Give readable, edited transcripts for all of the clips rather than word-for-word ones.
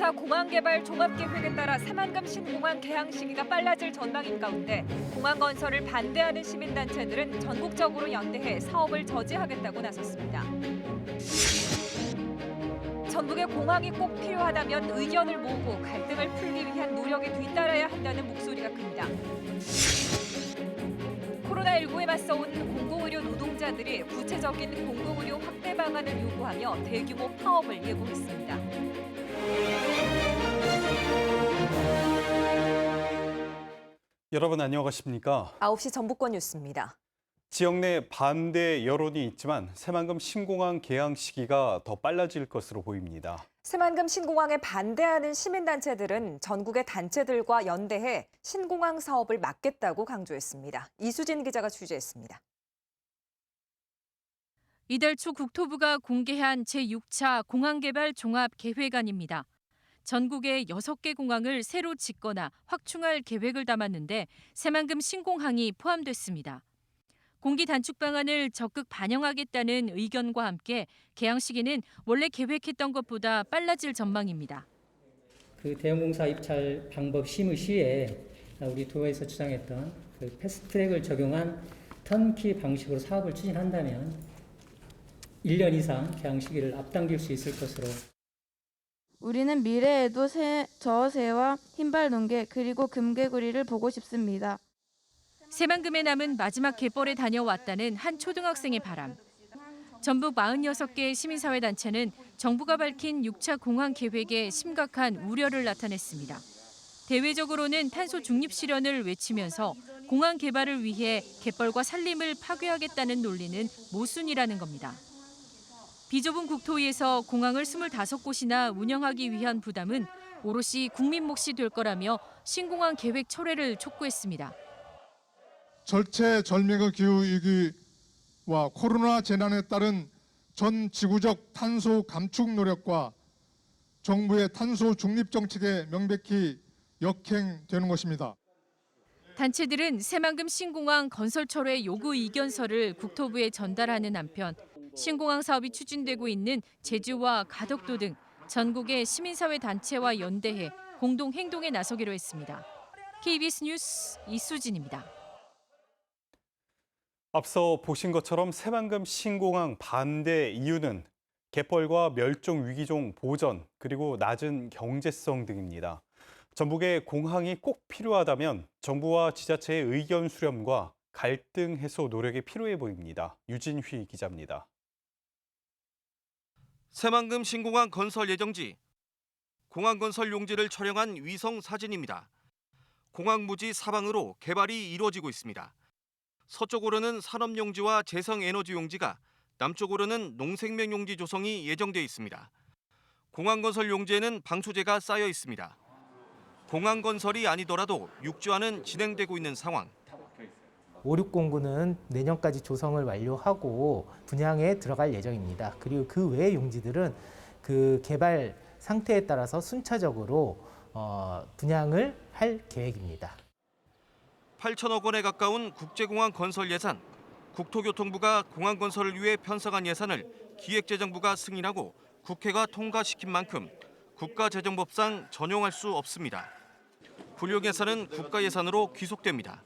6차 공항개발 종합계획에 따라 새만금 신공항 개항 시기가 빨라질 전망인 가운데 공항 건설을 반대하는 시민단체들은 전국적으로 연대해 사업을 저지하겠다고 나섰습니다. 전북에 공항이 꼭 필요하다면 의견을 모으고 갈등을 풀기 위한 노력에 뒤따라야 한다는 목소리가 큽니다. 코로나19에 맞서온 공공의료 노동자들이 구체적인 공공의료 확대 방안을 요구하며 대규모 파업을 예고했습니다. 여러분 안녕하십니까? 9시 전북권 뉴스입니다. 지역 내 반대 여론이 있지만 새만금 신공항 개항 시기가 더 빨라질 것으로 보입니다. 새만금 신공항에 반대하는 시민단체들은 전국의 단체들과 연대해 신공항 사업을 막겠다고 강조했습니다. 이수진 기자가 취재했습니다. 이달 초 국토부가 공개한 제6차 공항개발 종합계획안입니다. 전국의 6개 공항을 새로 짓거나 확충할 계획을 담았는데 새만금 신공항이 포함됐습니다. 공기 단축 방안을 적극 반영하겠다는 의견과 함께 개항 시기는 원래 계획했던 것보다 빨라질 전망입니다. 그 대형공사 입찰 방법 심의 시에 우리 도에서 주장했던 그 패스트트랙을 적용한 턴키 방식으로 사업을 추진한다면 1년 이상 개항 시기를 앞당길 수 있을 것으로. 우리는 미래에도 저어새와 흰발 농개 그리고 금개구리를 보고 싶습니다. 새만금에 남은 마지막 갯벌에 다녀왔다는 한 초등학생의 바람. 전북 46개의 시민사회단체는 정부가 밝힌 6차 공항 계획에 심각한 우려를 나타냈습니다. 대외적으로는 탄소 중립 실현을 외치면서 공항 개발을 위해 갯벌과 산림을 파괴하겠다는 논리는 모순이라는 겁니다. 비좁은 국토위에서 공항을 25곳이나 운영하기 위한 부담은 오롯이 국민 몫이 될 거라며 신공항 계획 철회를 촉구했습니다. 절체절명의 기후위기와 코로나 재난에 따른 전 지구적 탄소 감축 노력과 정부의 탄소 중립 정책에 명백히 역행되는 것입니다. 단체들은 새만금 신공항 건설 철회 요구 이견서를 국토부에 전달하는 한편 신공항 사업이 추진되고 있는 제주와 가덕도 등 전국의 시민사회 단체와 연대해 공동 행동에 나서기로 했습니다. KBS 뉴스 이수진입니다. 앞서 보신 것처럼 새만금 신공항 반대 이유는 갯벌과 멸종 위기종 보전 그리고 낮은 경제성 등입니다. 전북에 공항이 꼭 필요하다면 정부와 지자체의 의견 수렴과 갈등 해소 노력이 필요해 보입니다. 유진휘 기자입니다. 새만금 신공항 건설 예정지, 공항 건설 용지를 촬영한 위성 사진입니다. 공항 부지 사방으로 개발이 이루어지고 있습니다. 서쪽으로는 산업용지와 재생에너지 용지가, 남쪽으로는 농생명 용지 조성이 예정돼 있습니다. 공항 건설 용지에는 방수제가 쌓여 있습니다. 공항 건설이 아니더라도 육지화는 진행되고 있는 상황. 5609는 내년까지 조성을 완료하고 분양에 들어갈 예정입니다. 그리고 그 외의 용지들은 그 개발 상태에 따라서 순차적으로 분양을 할 계획입니다. 8천억 원에 가까운 국제공항 건설 예산, 국토교통부가 공항 건설을 위해 편성한 예산을 기획재정부가 승인하고 국회가 통과시킨 만큼 국가재정법상 전용할 수 없습니다. 불용 예산은 국가 예산으로 귀속됩니다.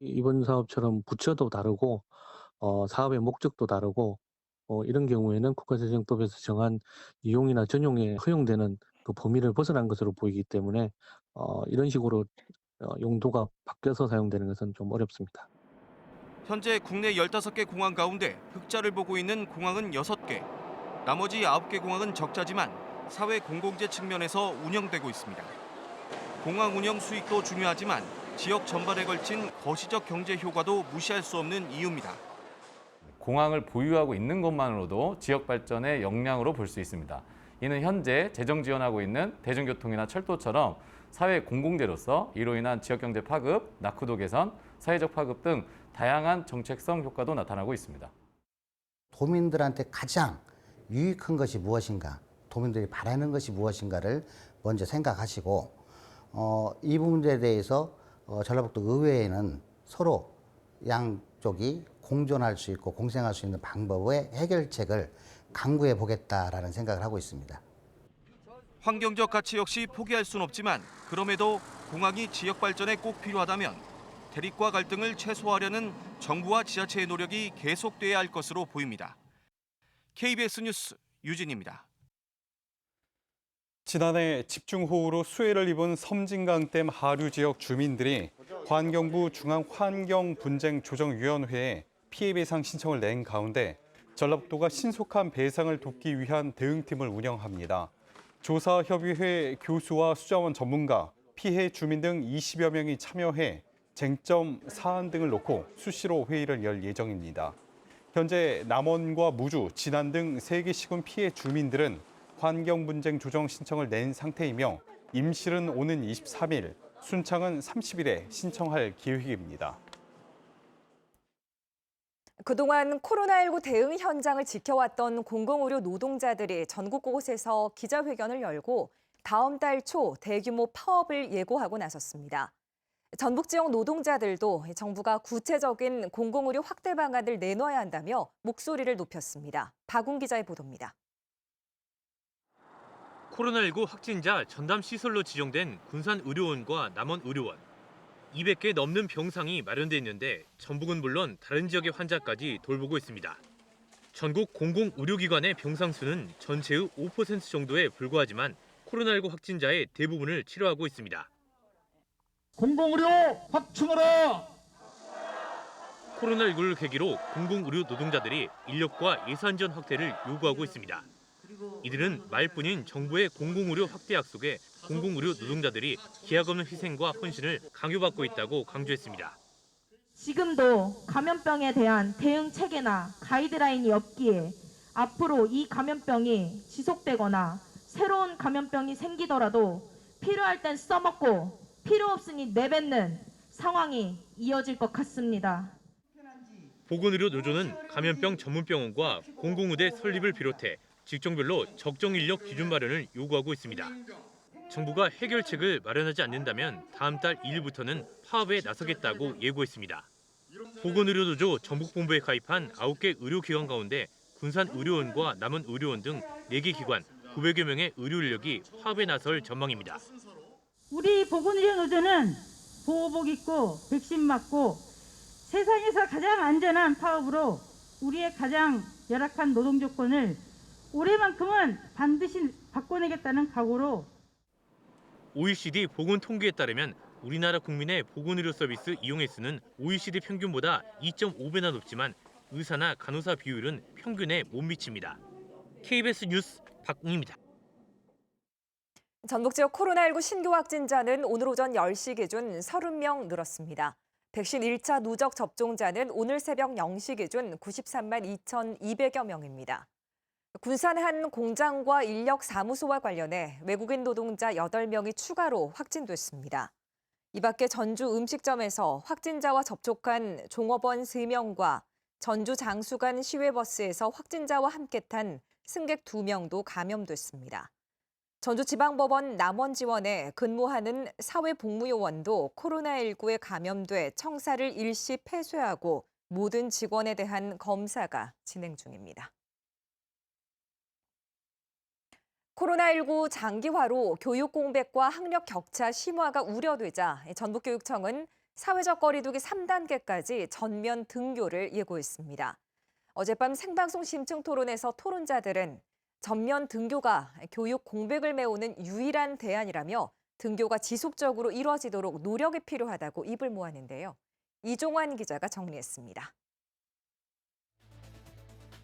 이번 사업처럼 부처도 다르고 사업의 목적도 다르고 이런 경우에는 국가재정법에서 정한 이용이나 전용에 허용되는 그 범위를 벗어난 것으로 보이기 때문에 이런 식으로 용도가 바뀌어서 사용되는 것은 좀 어렵습니다. 현재 국내 15개 공항 가운데 흑자를 보고 있는 공항은 6개. 나머지 9개 공항은 적자지만 사회 공공재 측면에서 운영되고 있습니다. 공항 운영 수익도 중요하지만 지역 전반에 걸친 거시적 경제 효과도 무시할 수 없는 이유입니다. 공항을 보유하고 있는 것만으로도 지역 발전의 역량으로 볼 수 있습니다. 이는 현재 재정 지원하고 있는 대중교통이나 철도처럼 사회 공공재로서 이로 인한 지역경제 파급, 낙후도 개선, 사회적 파급 등 다양한 정책성 효과도 나타나고 있습니다. 도민들한테 가장 유익한 것이 무엇인가, 도민들이 바라는 것이 무엇인가를 먼저 생각하시고 이 부분에 대해서 전라북도 의회에는 서로 양쪽이 공존할 수 있고 공생할 수 있는 방법의 해결책을 강구해 보겠다라는 생각을 하고 있습니다. 환경적 가치 역시 포기할 순 없지만 그럼에도 공항이 지역 발전에 꼭 필요하다면 대립과 갈등을 최소화하려는 정부와 지자체의 노력이 계속돼야 할 것으로 보입니다. KBS 뉴스 유진입니다. 지난해 집중호우로 수해를 입은 섬진강댐 하류 지역 주민들이 환경부 중앙환경분쟁조정위원회에 피해배상 신청을 낸 가운데 전라북도가 신속한 배상을 돕기 위한 대응팀을 운영합니다. 조사협의회 교수와 수자원 전문가, 피해 주민 등 20여 명이 참여해 쟁점 사안 등을 놓고 수시로 회의를 열 예정입니다. 현재 남원과 무주, 진안 등 3개 시군 피해 주민들은 환경분쟁 조정 신청을 낸 상태이며 임실은 오는 23일, 순창은 30일에 신청할 계획입니다. 그동안 코로나19 대응 현장을 지켜왔던 공공의료 노동자들이 전국 곳곳에서 기자회견을 열고 다음 달 초 대규모 파업을 예고하고 나섰습니다. 전북 지역 노동자들도 정부가 구체적인 공공의료 확대 방안을 내놔야 한다며 목소리를 높였습니다. 박웅 기자의 보도입니다. 코로나19 확진자 전담 시설로 지정된 군산의료원과 남원의료원. 200개 넘는 병상이 마련돼 있는데 전북은 물론 다른 지역의 환자까지 돌보고 있습니다. 전국 공공의료기관의 병상 수는 전체의 5% 정도에 불과하지만 코로나19 확진자의 대부분을 치료하고 있습니다. 공공의료 확충하라! 코로나19를 계기로 공공의료 노동자들이 인력과 예산 지원 확대를 요구하고 있습니다. 이들은 말뿐인 정부의 공공의료 확대 약속에 공공의료 노동자들이 기약 없는 희생과 헌신을 강요받고 있다고 강조했습니다. 지금도 감염병에 대한 대응 체계나 가이드라인이 없기에 앞으로 이 감염병이 지속되거나 새로운 감염병이 생기더라도 필요할 땐 써먹고 필요 없으니 내뱉는 상황이 이어질 것 같습니다. 보건의료 노조는 감염병 전문병원과 공공의대 설립을 비롯해 직종별로 적정 인력 기준 마련을 요구하고 있습니다. 정부가 해결책을 마련하지 않는다면 다음 달 2일부터는 파업에 나서겠다고 예고했습니다. 보건의료노조 전북본부에 가입한 9개 의료기관 가운데 군산의료원과 남원의료원 등 4개 기관 900여 명의 의료 인력이 파업에 나설 전망입니다. 우리 보건의료노조는 보호복 입고 백신 맞고 세상에서 가장 안전한 파업으로 우리의 가장 열악한 노동 조건을 올해만큼은 반드시 바꿔내겠다는 각오로 OECD 보건 통계에 따르면 우리나라 국민의 보건의료 서비스 이용 횟수는 OECD 평균보다 2.5배나 높지만 의사나 간호사 비율은 평균에 못 미칩니다. KBS 뉴스 박웅입니다. 전북 지역 코로나19 신규 확진자는 오늘 오전 10시 기준 30명 늘었습니다. 백신 1차 누적 접종자는 오늘 새벽 0시 기준 93만 2,200여 명입니다. 군산 한 공장과 인력 사무소와 관련해 외국인 노동자 8명이 추가로 확진됐습니다. 이 밖에 전주 음식점에서 확진자와 접촉한 종업원 3명과 전주 장수간 시외버스에서 확진자와 함께 탄 승객 2명도 감염됐습니다. 전주지방법원 남원지원에 근무하는 사회복무요원도 코로나19에 감염돼 청사를 일시 폐쇄하고 모든 직원에 대한 검사가 진행 중입니다. 코로나19 장기화로 교육 공백과 학력 격차 심화가 우려되자 전북교육청은 사회적 거리두기 3단계까지 전면 등교를 예고했습니다. 어젯밤 생방송 심층 토론에서 토론자들은 전면 등교가 교육 공백을 메우는 유일한 대안이라며 등교가 지속적으로 이뤄지도록 노력이 필요하다고 입을 모았는데요. 이종환 기자가 정리했습니다.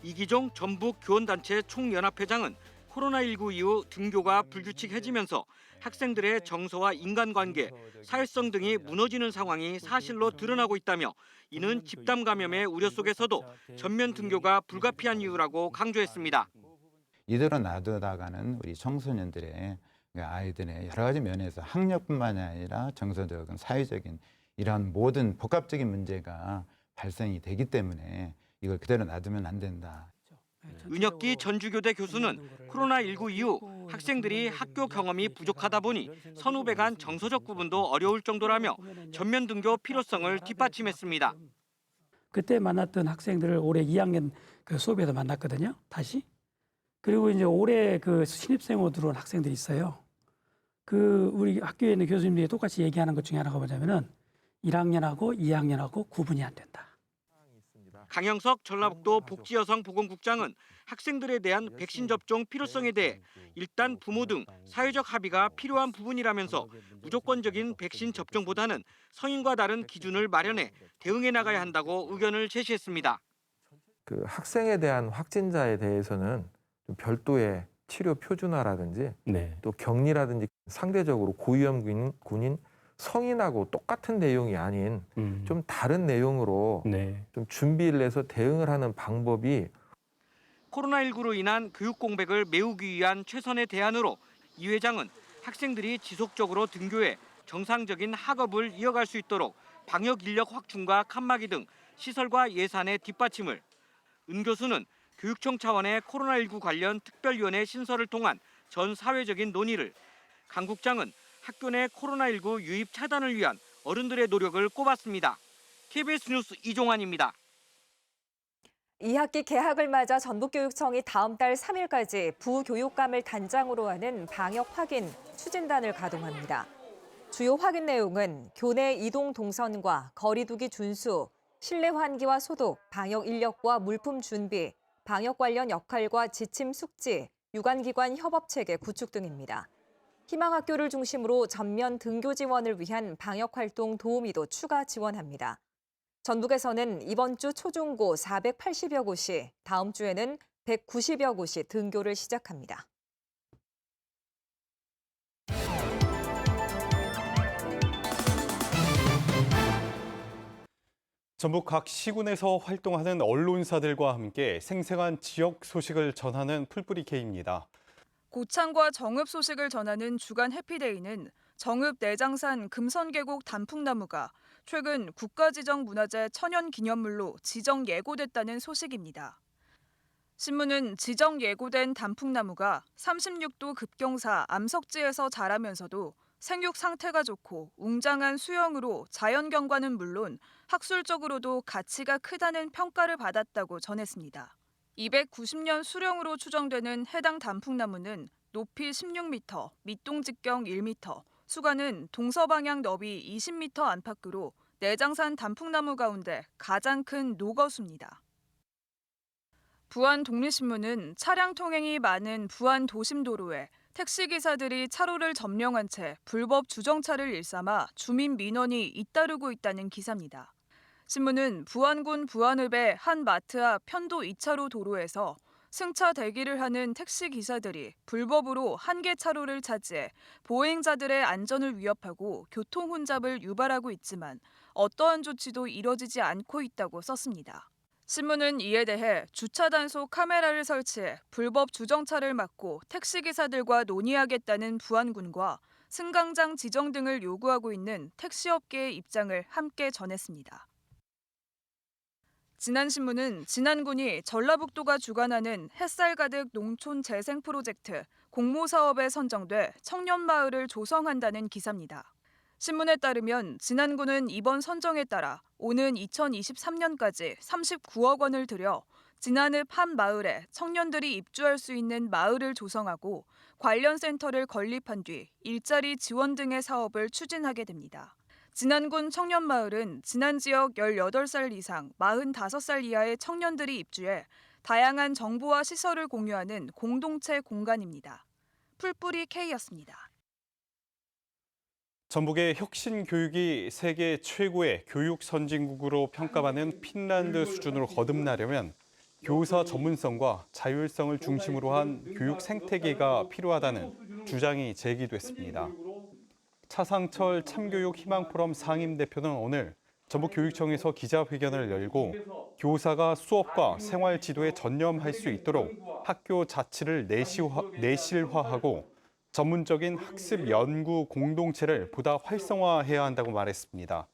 이기종 전북 교원단체 총연합회장은 코로나19 이후 등교가 불규칙해지면서 학생들의 정서와 인간관계, 사회성 등이 무너지는 상황이 사실로 드러나고 있다며 이는 집단 감염의 우려 속에서도 전면 등교가 불가피한 이유라고 강조했습니다. 이대로 놔두다가는 우리 청소년들의 아이들의 여러 가지 면에서 학력뿐만이 아니라 정서적인, 사회적인 이런 모든 복합적인 문제가 발생이 되기 때문에 이걸 그대로 놔두면 안 된다. 은혁기 전주교대 교수는 코로나19 이후 학생들이 학교 경험이 부족하다 보니 선후배 간 정서적 구분도 어려울 정도라며 전면 등교 필요성을 뒷받침했습니다. 그때 만났던 학생들을 올해 2학년 그 수업에도 만났거든요. 다시. 그리고 이제 올해 그 신입생으로 들어온 학생들이 있어요. 그 우리 학교에 있는 교수님들이 똑같이 얘기하는 것 중에 하나가 뭐냐면은 1학년하고 2학년하고 구분이 안 된다. 강영석 전라북도 복지여성보건국장은 학생들에 대한 백신 접종 필요성에 대해 일단 부모 등 사회적 합의가 필요한 부분이라면서 무조건적인 백신 접종보다는 성인과 다른 기준을 마련해 대응해 나가야 한다고 의견을 제시했습니다. 그 학생에 대한 확진자에 대해서는 좀 별도의 치료 표준화라든지 또 격리라든지 상대적으로 고위험 군인 성인하고 똑같은 내용이 아닌 좀 다른 내용으로 좀 준비를 해서 대응을 하는 방법이 코로나19로 인한 교육 공백을 메우기 위한 최선의 대안으로 이 회장은 학생들이 지속적으로 등교해 정상적인 학업을 이어갈 수 있도록 방역 인력 확충과 칸막이 등 시설과 예산의 뒷받침을, 은 교수는 교육청 차원의 코로나19 관련 특별위원회 신설을 통한 전 사회적인 논의를, 강 국장은 학교 내 코로나19 유입 차단을 위한 어른들의 노력을 꼽았습니다. KBS 뉴스 이종환입니다. 2학기 개학을 맞아 전북교육청이 다음 달 3일까지 부교육감을 단장으로 하는 방역 확인 추진단을 가동합니다. 주요 확인 내용은 교내 이동 동선과 거리 두기 준수, 실내 환기와 소독, 방역 인력과 물품 준비, 방역 관련 역할과 지침 숙지, 유관기관 협업 체계 구축 등입니다. 희망학교를 중심으로 전면 등교 지원을 위한 방역 활동 도우미도 추가 지원합니다. 전북에서는 이번 주 초중고 480여 곳이, 다음 주에는 190여 곳이 등교를 시작합니다. 전북 각 시군에서 활동하는 언론사들과 함께 생생한 지역 소식을 전하는 풀뿌리 K입니다. 고창과 정읍 소식을 전하는 주간 해피데이는 정읍 내장산 금선계곡 단풍나무가 최근 국가지정문화재 천연기념물로 지정 예고됐다는 소식입니다. 신문은 지정 예고된 단풍나무가 36도 급경사 암석지에서 자라면서도 생육 상태가 좋고 웅장한 수영으로 자연경관은 물론 학술적으로도 가치가 크다는 평가를 받았다고 전했습니다. 290년 수령으로 추정되는 해당 단풍나무는 높이 16m, 밑동 직경 1m, 수가는 동서방향 너비 20m 안팎으로 내장산 단풍나무 가운데 가장 큰 노거수입니다. 부안 독립신문은 차량 통행이 많은 부안 도심도로에 택시기사들이 차로를 점령한 채 불법 주정차를 일삼아 주민 민원이 잇따르고 있다는 기사입니다. 신문은 부안군 부안읍의 한 마트 앞 편도 2차로 도로에서 승차 대기를 하는 택시기사들이 불법으로 한 개 차로를 차지해 보행자들의 안전을 위협하고 교통 혼잡을 유발하고 있지만 어떠한 조치도 이뤄지지 않고 있다고 썼습니다. 신문은 이에 대해 주차 단속 카메라를 설치해 불법 주정차를 막고 택시기사들과 논의하겠다는 부안군과 승강장 지정 등을 요구하고 있는 택시업계의 입장을 함께 전했습니다. 진안신문은 진안군이 전라북도가 주관하는 햇살 가득 농촌 재생 프로젝트 공모사업에 선정돼 청년마을을 조성한다는 기사입니다. 신문에 따르면 진안군은 이번 선정에 따라 오는 2023년까지 39억 원을 들여 진안읍 한 마을에 청년들이 입주할 수 있는 마을을 조성하고 관련 센터를 건립한 뒤 일자리 지원 등의 사업을 추진하게 됩니다. 진안군 청년마을은 진안 지역 18살 이상 45살 이하의 청년들이 입주해 다양한 정보와 시설을 공유하는 공동체 공간입니다. 풀뿌리 K였습니다. 전북의 혁신 교육이 세계 최고의 교육 선진국으로 평가받는 핀란드 수준으로 거듭나려면 교사 전문성과 자율성을 중심으로 한 교육 생태계가 필요하다는 주장이 제기됐습니다. 차상철 참교육 희망포럼 상임대표는 오늘 전북교육청에서 기자회견을 열고 교사가 수업과 생활 지도에 전념할 수 있도록 학교 자치를 내실화하고 전문적인 학습 연구 공동체를 보다 활성화해야 한다고 말했습니다.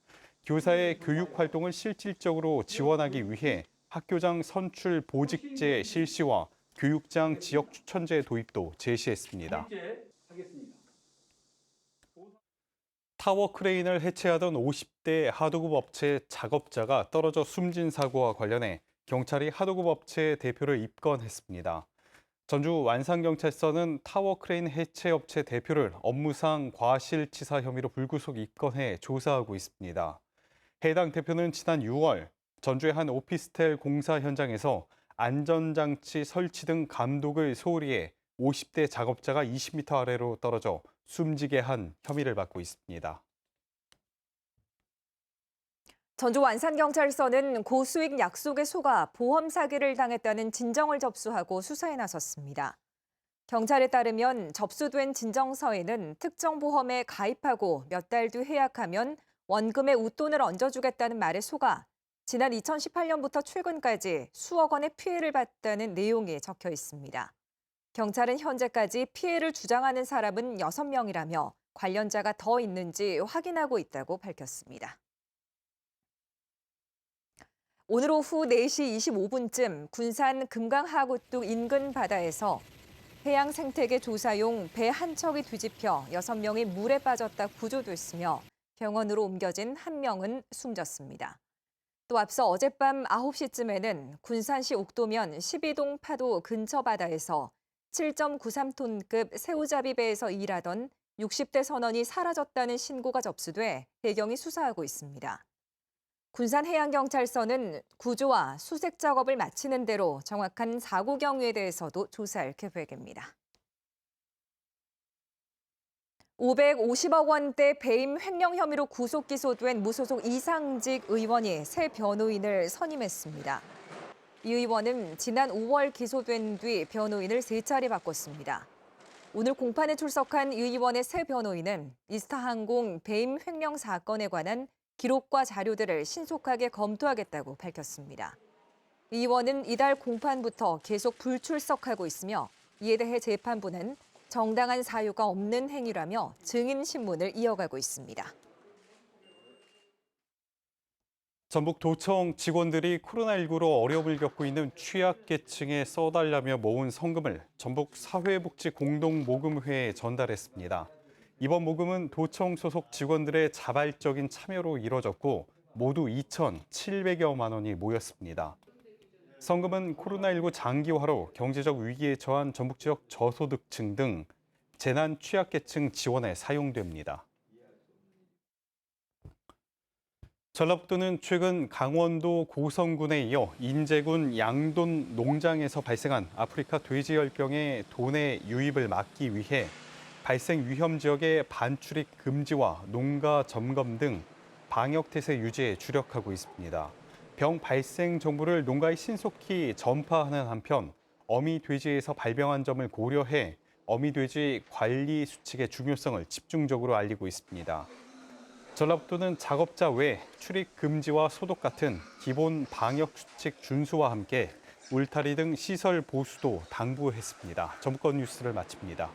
교사의 교육 활동을 실질적으로 지원하기 위해 학교장 선출 보직제 실시와 교육장 지역 추천제 도입도 제시했습니다. 타워 크레인을 해체하던 50대 하도급 업체 작업자가 떨어져 숨진 사고와 관련해 경찰이 하도급 업체 대표를 입건했습니다. 전주 완산경찰서는 타워크레인 해체업체 대표를 업무상 과실치사 혐의로 불구속 입건해 조사하고 있습니다. 해당 대표는 지난 6월 전주의 한 오피스텔 공사 현장에서 안전장치 설치 등 감독을 소홀히 해 50대 작업자가 20m 아래로 떨어져 숨지게 한 혐의를 받고 있습니다. 전주 완산경찰서는 고수익 약속에 속아 보험 사기를 당했다는 진정을 접수하고 수사에 나섰습니다. 경찰에 따르면 접수된 진정서에는 특정 보험에 가입하고 몇 달 뒤 해약하면 원금의 웃돈을 얹어주겠다는 말에 속아 지난 2018년부터 최근까지 수억 원의 피해를 봤다는 내용이 적혀 있습니다. 경찰은 현재까지 피해를 주장하는 사람은 6명이라며 관련자가 더 있는지 확인하고 있다고 밝혔습니다. 오늘 오후 4시 25분쯤 군산 금강하구뚝 인근 바다에서 해양 생태계 조사용 배 한 척이 뒤집혀 6명이 물에 빠졌다 구조됐으며 병원으로 옮겨진 1명은 숨졌습니다. 또 앞서 어젯밤 9시쯤에는 군산시 옥도면 12동 파도 근처 바다에서 7.93톤급 새우잡이배에서 일하던 60대 선원이 사라졌다는 신고가 접수돼 해경이 수사하고 있습니다. 군산해양경찰서는 구조와 수색 작업을 마치는 대로 정확한 사고 경위에 대해서도 조사할 계획입니다. 550억 원대 배임 횡령 혐의로 구속 기소된 무소속 이상직 의원이 새 변호인을 선임했습니다. 이 의원은 지난 5월 기소된 뒤 변호인을 3차례 바꿨습니다. 오늘 공판에 출석한 이 의원의 새 변호인은 이스타항공 배임 횡령 사건에 관한 기록과 자료들을 신속하게 검토하겠다고 밝혔습니다. 이 의원은 이달 공판부터 계속 불출석하고 있으며 이에 대해 재판부는 정당한 사유가 없는 행위라며 증인 신문을 이어가고 있습니다. 전북도청 직원들이 코로나19로 어려움을 겪고 있는 취약계층에 써달라며 모은 성금을 전북사회복지공동모금회에 전달했습니다. 이번 모금은 도청 소속 직원들의 자발적인 참여로 이뤄졌고 모두 2,700여만 원이 모였습니다. 성금은 코로나19 장기화로 경제적 위기에 처한 전북 지역 저소득층 등 재난 취약계층 지원에 사용됩니다. 전라북도는 최근 강원도 고성군에 이어 인제군 양돈 농장에서 발생한 아프리카 돼지열병의 도내 유입을 막기 위해 발생 위험 지역의 반출입 금지와 농가 점검 등 방역 태세 유지에 주력하고 있습니다. 병 발생 정보를 농가에 신속히 전파하는 한편 어미 돼지에서 발병한 점을 고려해 어미 돼지 관리 수칙의 중요성을 집중적으로 알리고 있습니다. 전라북도는 작업자 외 출입 금지와 소독 같은 기본 방역 수칙 준수와 함께 울타리 등 시설 보수도 당부했습니다. 전북권 뉴스를 마칩니다.